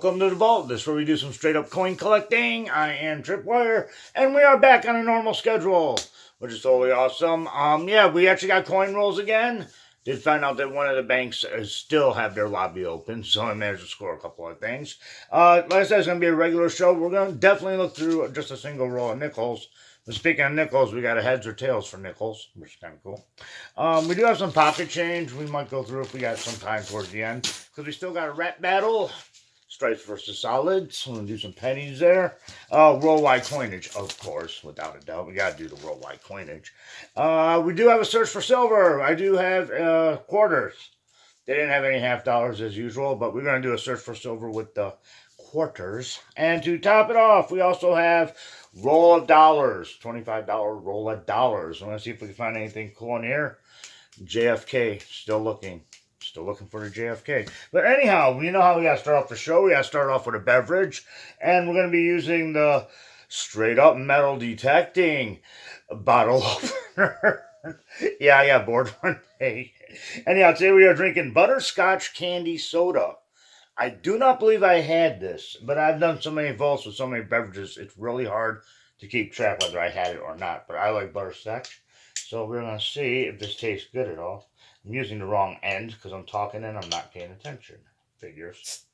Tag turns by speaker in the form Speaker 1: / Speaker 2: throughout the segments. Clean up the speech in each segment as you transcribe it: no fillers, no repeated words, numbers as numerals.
Speaker 1: Welcome to the vault. This is where we do some straight up coin collecting. I am Tripwire, and we are back on a normal schedule, which is totally awesome. Yeah, we actually got coin rolls again. Did find out that one of the banks still have their lobby open, so I managed to score a couple of things. Like I said, it's going to be a regular show. We're going to definitely look through just a single roll of nickels. But speaking of nickels, we got a heads or tails for nickels, which is kind of cool. We do have some pocket change. We might go through if we got some time towards the end, because we still got a rap battle. Stripes versus solids. So we're going to do some pennies there. Worldwide coinage, of course, without a doubt. We got to do the worldwide coinage. We do have a search for silver. I do have quarters. They didn't have any half dollars as usual, but we're going to do a search for silver with the quarters. And to top it off, we also have roll of dollars. $25 roll of dollars. I'm going to see if we can find anything cool in here. JFK, still looking. Still looking for the JFK. But anyhow, you know how we got to start off the show. We got to start off with a beverage. And we're going to be using the straight up metal detecting bottle opener. Yeah, I got bored one day. Anyhow, today we are drinking butterscotch candy soda. I do not believe I had this, but I've done so many vaults with so many beverages, it's really hard to keep track whether I had it or not. But I like butterscotch. So we're going to see if this tastes good at all. I'm using the wrong end because I'm talking and I'm not paying attention. Figures.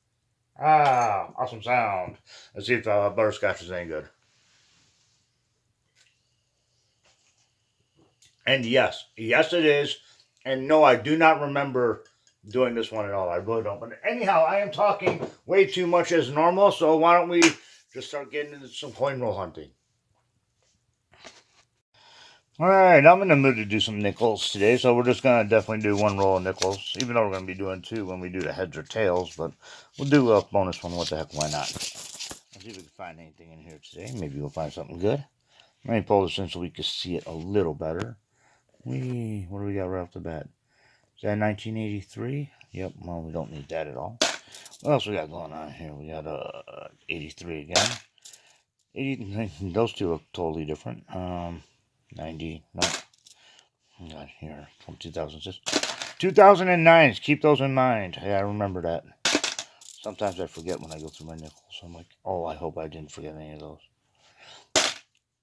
Speaker 1: Ah, awesome sound. Let's see if butterscotch is any good. And yes it is. And no, I do not remember doing this one at all. I really don't. But anyhow, I am talking way too much as normal. So why don't we just start getting into some coin roll hunting. Alright, I'm in the mood to do some nickels today, so we're just going to definitely do one roll of nickels, even though we're going to be doing two when we do the heads or tails, but we'll do a bonus one, what the heck, why not? Let's see if we can find anything in here today. Maybe we'll find something good. Let me pull this in so we can see it a little better. What do we got right off the bat? Is that 1983? Yep, well, we don't need that at all. What else we got going on here? We got 83 again. 80, those two are totally different. 90, no. Got here from 2006. 2009s, keep those in mind. Yeah, I remember that. Sometimes I forget when I go through my nickels. I'm like, oh, I hope I didn't forget any of those.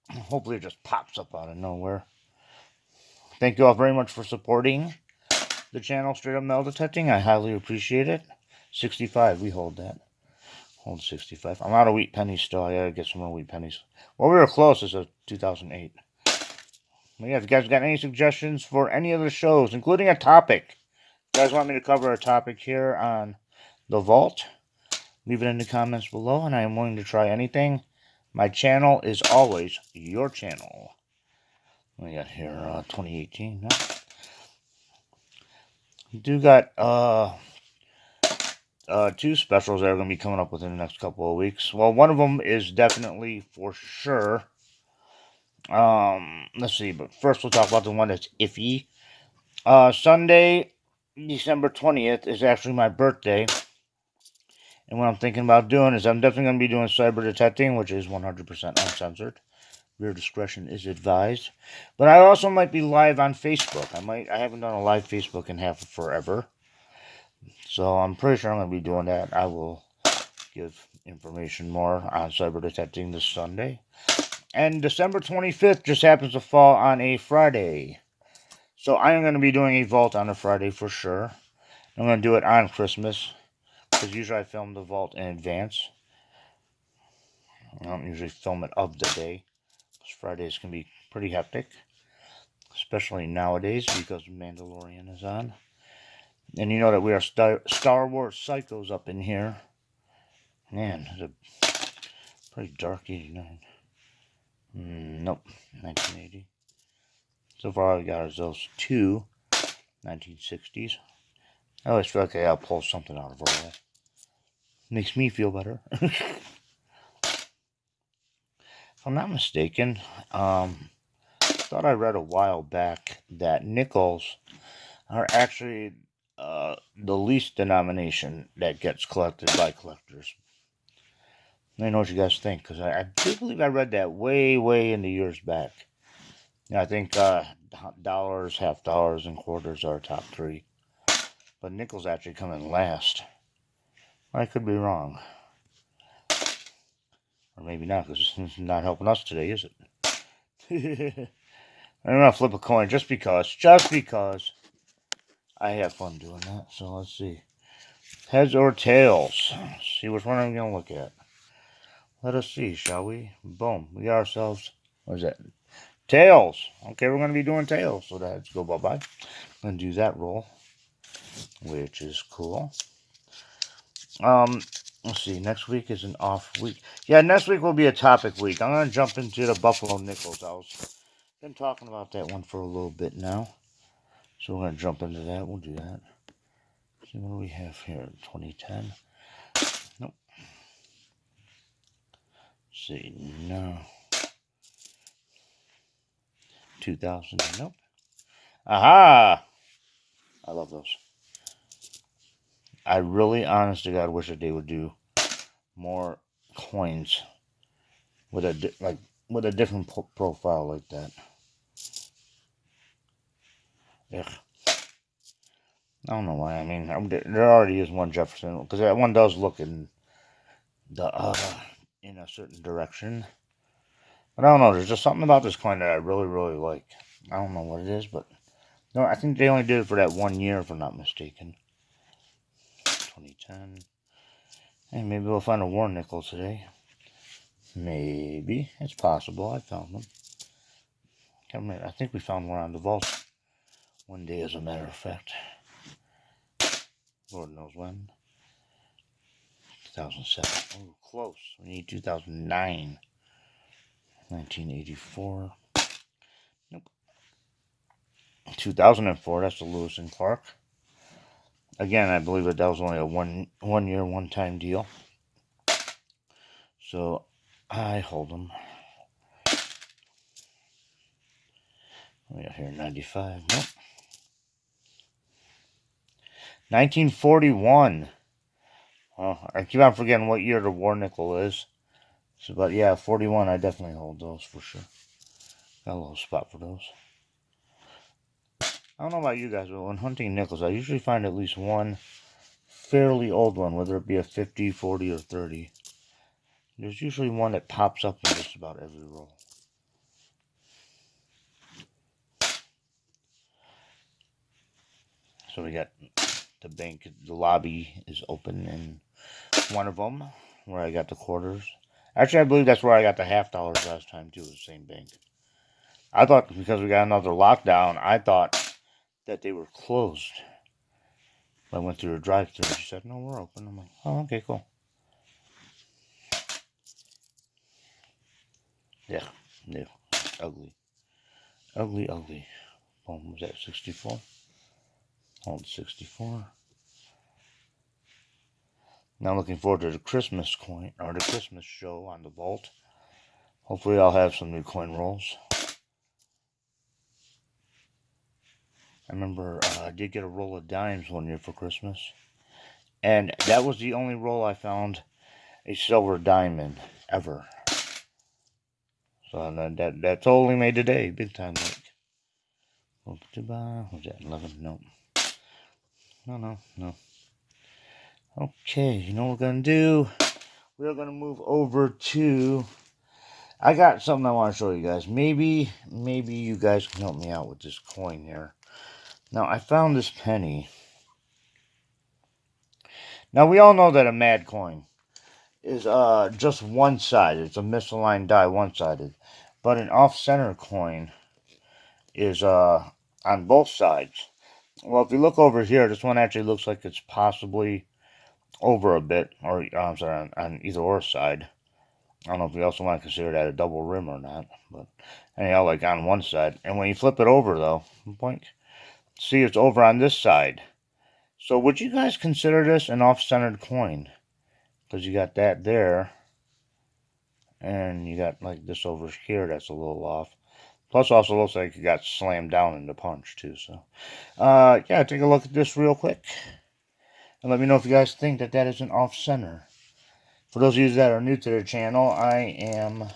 Speaker 1: Hopefully it just pops up out of nowhere. Thank you all very much for supporting the channel Straight Up Metal Detecting. I highly appreciate it. 65, we hold that. Hold 65. I'm out of wheat pennies still. I gotta get some more wheat pennies. Well, we were close as of 2008. Well, yeah, if you guys got any suggestions for any of the shows, including a topic, if you guys want me to cover a topic here on the vault, leave it in the comments below, and I am willing to try anything. My channel is always your channel. We got here 2018. No? We do got two specials that are going to be coming up within the next couple of weeks. Well, one of them is definitely for sure. Let's see, but first we'll talk about the one that's iffy. Sunday, December 20th is actually my birthday. And what I'm thinking about doing is I'm definitely going to be doing cyber detecting, which is 100% uncensored. Your discretion is advised. But I also might be live on Facebook. I haven't done a live Facebook in forever. So I'm pretty sure I'm going to be doing that. I will give information more on cyber detecting this Sunday. And December 25th just happens to fall on a Friday. So I am going to be doing a vault on a Friday for sure. I'm going to do it on Christmas, because usually I film the vault in advance. I don't usually film it of the day, because Fridays can be pretty hectic, especially nowadays because Mandalorian is on. And you know that we are Star Wars psychos up in here. Man, it's a pretty dark 89. Nope, 1980. So far all I got is those two 1960s. I always feel like I gotta pull something out of a roll. Makes me feel better. If I'm not mistaken, thought I read a while back that nickels are actually the least denomination that gets collected by collectors. Let me know what you guys think, because I do believe I read that way in the years back. Yeah, I think dollars, half dollars, and quarters are top three. But nickels actually come in last. I could be wrong. Or maybe not, because it's not helping us today, is it? I'm going to flip a coin just because. Just because. I have fun doing that. So let's see. Heads or tails? Let's see which one I'm going to look at. Let us see, shall we? Boom. We got ourselves, what is that? Tails. Okay, we're going to be doing tails. So let's go bye-bye. I'm going to do that roll, which is cool. Let's see. Next week is an off week. Yeah, next week will be a topic week. I'm going to jump into the Buffalo Nickels. I've been talking about that one for a little bit now. So we're going to jump into that. We'll do that. See, what do we have here? 2010. Nope. Let's see. No. 2000. Nope. Aha! I love those. I really, honest to God, wish that they would do more coins with a different profile like that. Ugh. I don't know why. I mean, there already is one Jefferson, because that one does look in a certain direction. But I don't know. There's just something about this coin that I really, really like. I don't know what it is, but no, I think they only did it for that 1 year, if I'm not mistaken. 2010. Hey, maybe we'll find a war nickel today. Maybe. It's possible. I found them. I think we found one on the vault one day, as a matter of fact. Lord knows when. 2007. Oh, close. We need 2009. 1984. Nope. 2004. That's the Lewis and Clark. Again, I believe that was only a one year, one-time deal. So I hold them. We got here 95. Nope. 1941. I keep on forgetting what year the war nickel is. So, but yeah, 41. I definitely hold those for sure. Got a little spot for those. I don't know about you guys, but when hunting nickels, I usually find at least one fairly old one, whether it be a 50, 40, or 30. There's usually one that pops up in just about every roll. So we got the bank, the lobby is open in one of them, where I got the quarters. Actually, I believe that's where I got the $50 last time, too, the same bank. I thought, because we got another lockdown, I thought that they were closed. I went through a drive-thru, and she said, no, we're open. I'm like, oh, okay, cool. Yeah, ugly. Ugly, ugly. Boom, was that 64? Hold 64. Now looking forward to the Christmas coin, or the Christmas show on the vault. Hopefully I'll have some new coin rolls. I remember I did get a roll of dimes one year for Christmas. And that was the only roll I found a silver dime in, ever. So that totally made the day, big time. Like, what was that, 11? Nope. No. Okay, you know what we're going to do? We're going to move over to... I got something I want to show you guys. Maybe you guys can help me out with this coin here. Now, I found this penny. Now, we all know that a mad coin is just one-sided. It's a misaligned die, one-sided. But an off-center coin is on both sides. Well, if you look over here, this one actually looks like it's possibly over a bit, or I'm sorry, on either or side. I don't know if we also want to consider that a double rim or not, but anyhow, like on one side. And when you flip it over, though, boink, see it's over on this side. So would you guys consider this an off-centered coin? Because you got that there, and you got like this over here that's a little off. Plus, also looks like it got slammed down in the punch, too. So, yeah, take a look at this real quick. And let me know if you guys think that that is an off-center. For those of you that are new to the channel, I am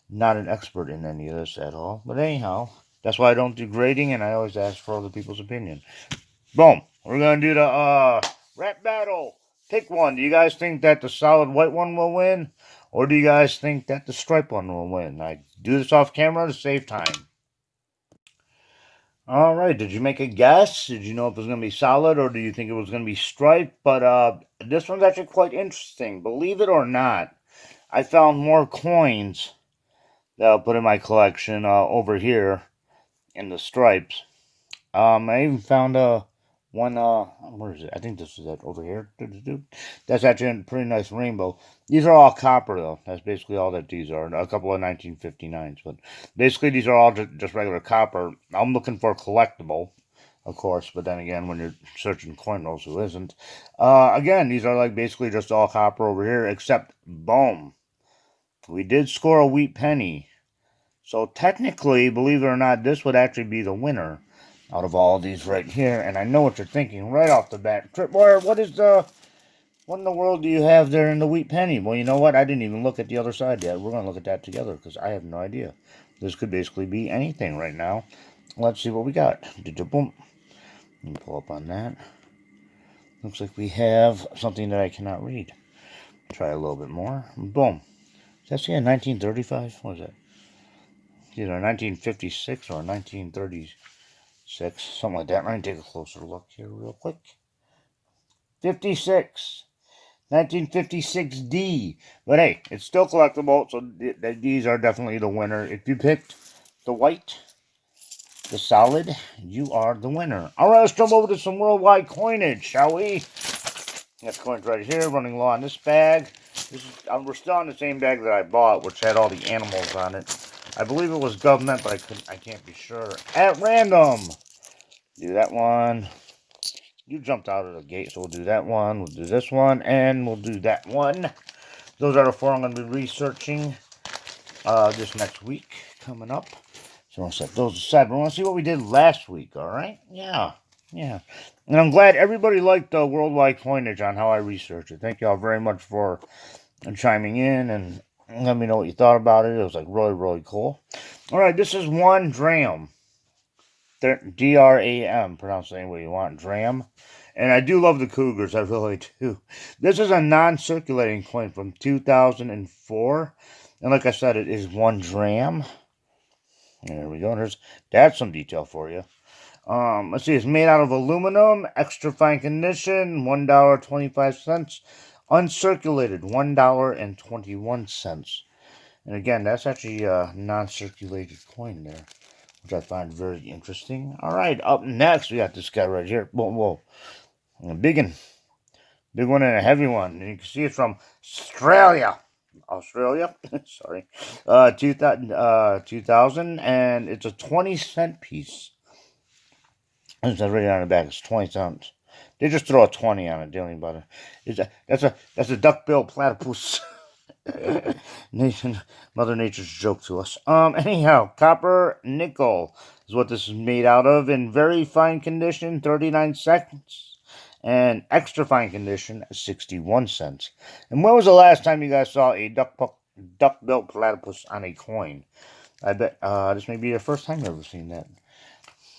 Speaker 1: not an expert in any of this at all. But anyhow, that's why I don't do grading, and I always ask for other people's opinion. Boom. We're going to do the rap battle. Pick one. Do you guys think that the solid white one will win? Or do you guys think that the stripe one will win? I do this off camera to save time. All right, did you make a guess? Did you know if it was going to be solid or do you think it was going to be striped? But this one's actually quite interesting. Believe it or not, I found more coins that I'll put in my collection over here in the stripes. I even found one, where is it? I think this is it over here. That's actually a pretty nice rainbow. These are all copper, though. That's basically all that these are. A couple of 1959s. But basically, these are all just regular copper. I'm looking for collectible, of course. But then again, when you're searching coin rolls, who isn't? Again, these are like basically just all copper over here, except, boom. We did score a wheat penny. So technically, believe it or not, this would actually be the winner out of all these right here. And I know what you're thinking right off the bat. Tripwire, what in the world do you have there in the wheat penny? Well, you know what? I didn't even look at the other side yet. We're going to look at that together because I have no idea. This could basically be anything right now. Let's see what we got. Boom. Let me pull up on that. Looks like we have something that I cannot read. Try a little bit more. Boom. Is that 1935? What is that? Either 1956 or 1936, something like that. Let me take a closer look here real quick. 56, 1956D. But hey, it's still collectible, so these are definitely the winner. If you picked the white, the solid, you are the winner. All right, let's jump over to some worldwide coinage, shall we? Got coins right here, running low on this bag. We're still on the same bag that I bought, which had all the animals on it. I believe it was government, but I can't be sure. At random. Do that one. You jumped out of the gate, so we'll do that one. We'll do this one, and we'll do that one. Those are the four I'm going to be researching this next week coming up. So I'll set those aside. But I want to see what we did last week, all right? Yeah. And I'm glad everybody liked the worldwide coinage on how I researched it. Thank you all very much for chiming in and let me know what you thought about it. It was like really, really cool. All right, this is 1 dram. D-R-A-M. Pronounce it any way you want. Dram. And I do love the Cougars. I really do. This is a non-circulating coin from 2004. And like I said, it is 1 dram. There we go. That's some detail for you. Let's see. It's made out of aluminum. Extra fine condition. $1.25. Uncirculated, $1.21. And again, that's actually a non-circulated coin there, which I find very interesting. All right, up next, we got this guy right here. Whoa. A big one. Big one and a heavy one. And you can see it's from Australia. Sorry. 2000, and it's a 20-cent piece. It says right on the back, it's 20 cents. They just throw a 20 on it, dealing about it. That's a duck-billed platypus. Mother Nature's joke to us. Anyhow, copper nickel is what this is made out of. In very fine condition, 39 cents. And extra fine condition, 61 cents. And when was the last time you guys saw a duck-billed platypus on a coin? I bet this may be your first time ever seen that.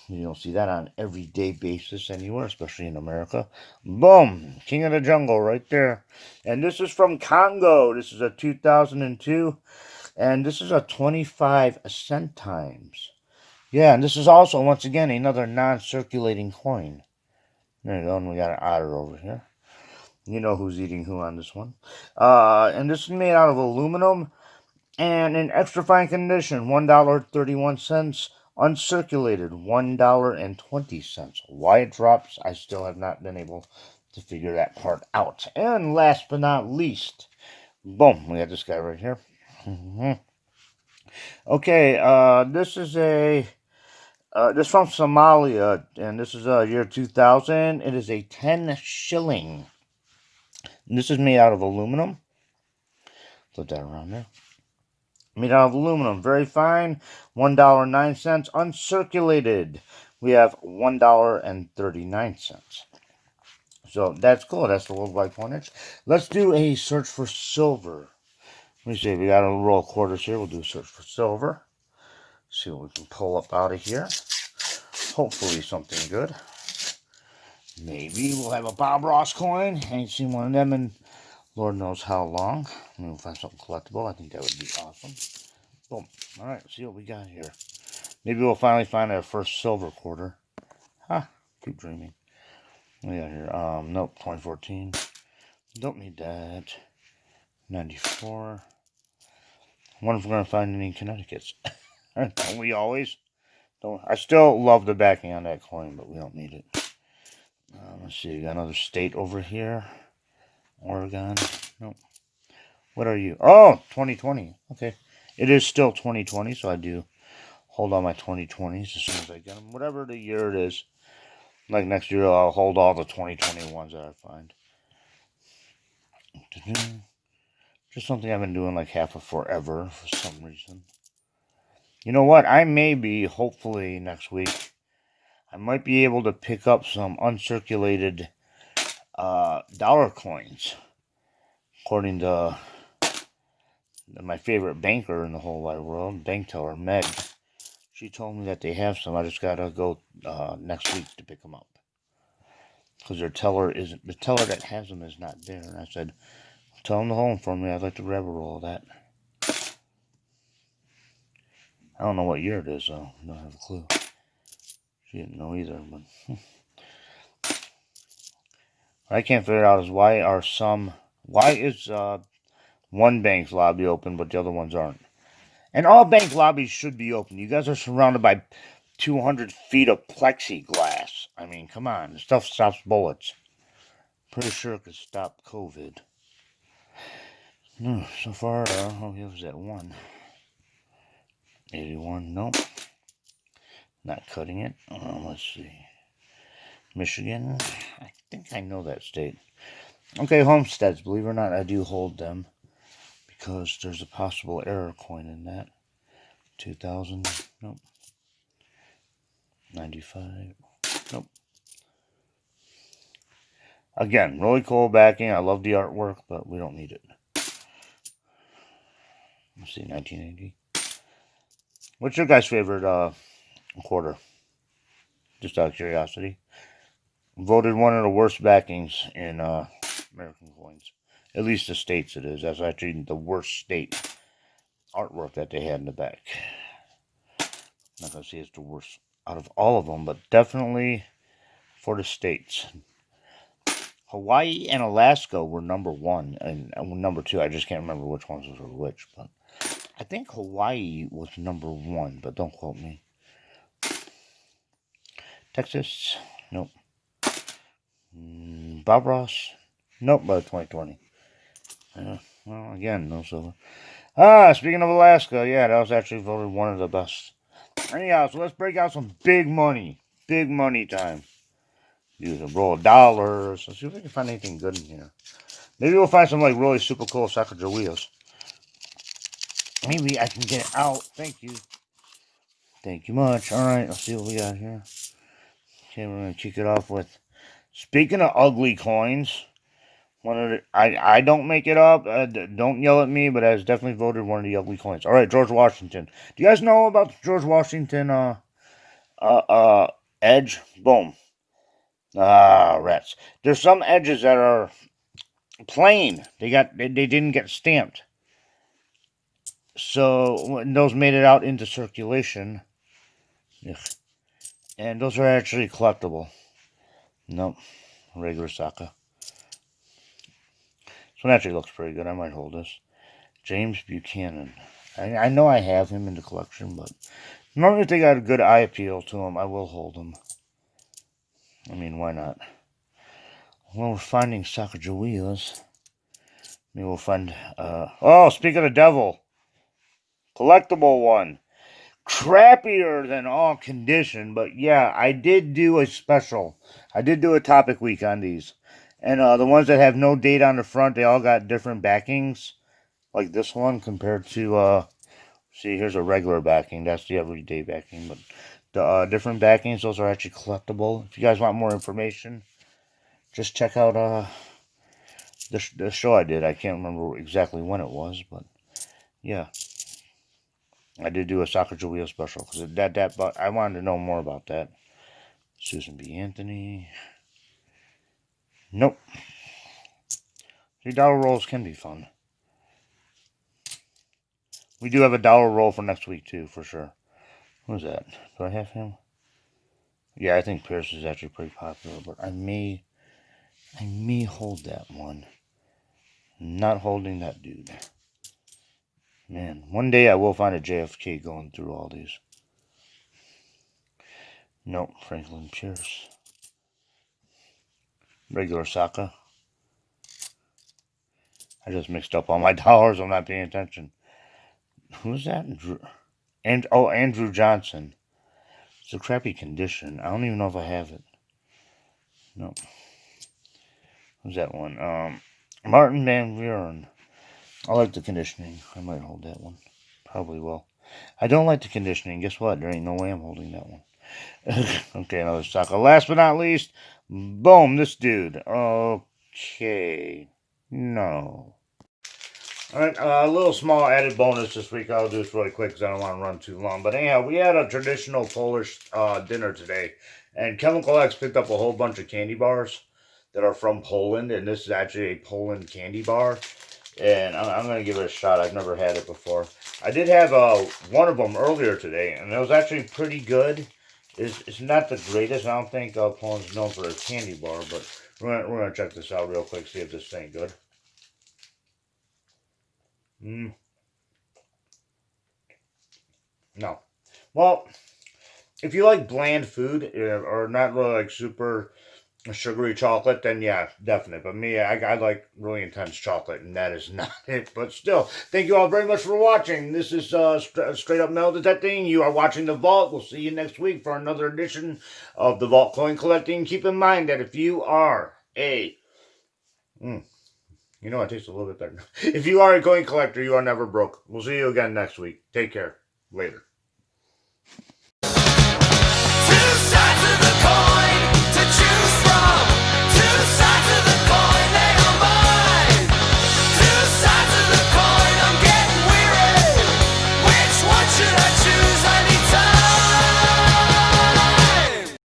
Speaker 1: You don't see that on an everyday basis anywhere, especially in America. Boom! King of the jungle right there. And this is from Congo. This is a 2002. And this is a 25 centimes. Yeah, and this is also, once again, another non-circulating coin. There you go, and we got an otter over here. You know who's eating who on this one. And this is made out of aluminum and in extra fine condition, $1.31. Uncirculated, $1.20. Why it drops, I still have not been able to figure that part out. And last but not least, boom, we got this guy right here. Okay, this is this from Somalia, and this is year 2000. It is a 10 shilling. And this is made out of aluminum. Put that around there. Made out of aluminum, very fine, $1.09. Uncirculated, we have $1.39. So that's cool. That's the worldwide coinage. Let's do a search for silver. Let me see. We got a roll of quarters here. We'll do a search for silver. See what we can pull up out of here. Hopefully something good. Maybe we'll have a Bob Ross coin. Ain't seen one of them in Lord knows how long. Maybe we'll find something collectible. I think that would be awesome. Boom. Alright, see what we got here. Maybe we'll finally find our first silver quarter. Ha! Keep dreaming. What do we got here? Nope, 2014. Don't need that. 94. I wonder if we're going to find any Connecticut's. Don't we always? I still love the backing on that coin, but we don't need it. Let's see, we got another state over here. Oregon. Nope. What are you? Oh, 2020. Okay. It is still 2020, so I do hold on my 2020s as soon as I get them. Whatever the year it is. Like next year, I'll hold all the 2021s that I find. Just something I've been doing like half of forever for some reason. You know what? I may be, hopefully next week, I might be able to pick up some uncirculated dollar coins. According to my favorite banker in the whole wide world, bank teller, Meg. She told me that they have some. I just gotta go next week to pick them up. Because the teller that has them is not there. And I said, tell them to hold them for me. I'd like to grab a roll of that. I don't know what year it is, though. I don't have a clue. She didn't know either. But what I can't figure out is why is one bank's lobby open but the other ones aren't? And all bank lobbies should be open. You guys are surrounded by 200 feet of plexiglass. I mean, come on. This stuff stops bullets. Pretty sure it could stop COVID. No, so far, it was at 1. 81, nope. Not cutting it. Let's see. Michigan. I think I know that state. Okay, homesteads. Believe it or not, I do hold them. Because there's a possible error coin in that. 2000, nope. 95, nope. Again, really cool backing. I love the artwork, but we don't need it. Let's see, 1980. What's your guys' favorite quarter? Just out of curiosity. Voted one of the worst backings in American coins. At least the states it is. That's actually the worst state artwork that they had in the back. I'm not going to say it's the worst out of all of them, but definitely for the states. Hawaii and Alaska were number 1 and number 2. I just can't remember which ones were which, but I think Hawaii was number 1, but don't quote me. Texas, nope. Bob Ross, nope, by 2020. Well, again, no silver. Speaking of Alaska, yeah, that was actually voted one of the best. Anyhow, so let's break out some big money. Big money time. Use a roll of dollars. Let's see if we can find anything good in here. Maybe we'll find some like really super cool Sacagaweas. Maybe I can get it out. Thank you. Thank you much. Alright, let's see what we got here. Okay, we're going to kick it off with, speaking of ugly coins, I don't make it up. Don't yell at me, but I was definitely voted one of the ugly coins. Alright, George Washington. Do you guys know about the George Washington edge? Boom. Rats. There's some edges that are plain. They didn't get stamped. So when those made it out into circulation, and those are actually collectible. Nope, regular Saka. This one actually looks pretty good. I might hold this. James Buchanan. I know I have him in the collection, but normally if they got a good eye appeal to him, I will hold them. I mean, why not? Well, we're finding Sacagaweas. Maybe we'll find, oh, speaking of the devil. Collectible one. Crappier than all condition, but yeah, I did do a special. I did do a topic week on these. And the ones that have no date on the front, they all got different backings. Like this one compared to, see, here's a regular backing. That's the everyday backing. But the different backings, those are actually collectible. If you guys want more information, just check out the show I did. I can't remember exactly when it was, but yeah. I did do a Sacagawea special because but I wanted to know more about that. Susan B. Anthony. Nope. See, dollar rolls can be fun. We do have a dollar roll for next week, too, for sure. Who's that? Do I have him? Yeah, I think Pierce is actually pretty popular, but I may hold that one. Not holding that dude. Man, one day I will find a JFK going through all these. Nope, Franklin Pierce. Regular Saka. I just mixed up all my dollars. I'm not paying attention. Who's that? Andrew Johnson. It's a crappy condition. I don't even know if I have it. Nope. Who's that one? Martin Van Buren. I like the conditioning. I might hold that one. Probably will. I don't like the conditioning. Guess what? There ain't no way I'm holding that one. Okay, another Saka. Last but not least, boom, this dude. Okay. No. Alright, a little small added bonus this week. I'll do this really quick because I don't want to run too long. But anyhow, we had a traditional Polish dinner today. And Chemical X picked up a whole bunch of candy bars that are from Poland. And this is actually a Poland candy bar. And I'm going to give it a shot. I've never had it before. I did have one of them earlier today. And it was actually pretty good. It's not the greatest. I don't think Poland's known for a candy bar. But we're gonna check this out real quick. See if this thing good. No. Well, if you like bland food or not really like super sugary chocolate, then yeah, definitely. But me, I like really intense chocolate, and that is not it. But still, thank you all very much for watching. This is Straight Up Metal Detecting. You are watching The Vault. We'll see you next week for another edition of The Vault Coin Collecting. Keep in mind that if you are a... you know, it tastes a little bit better. If you are a coin collector, you are never broke. We'll see you again next week. Take care. Later.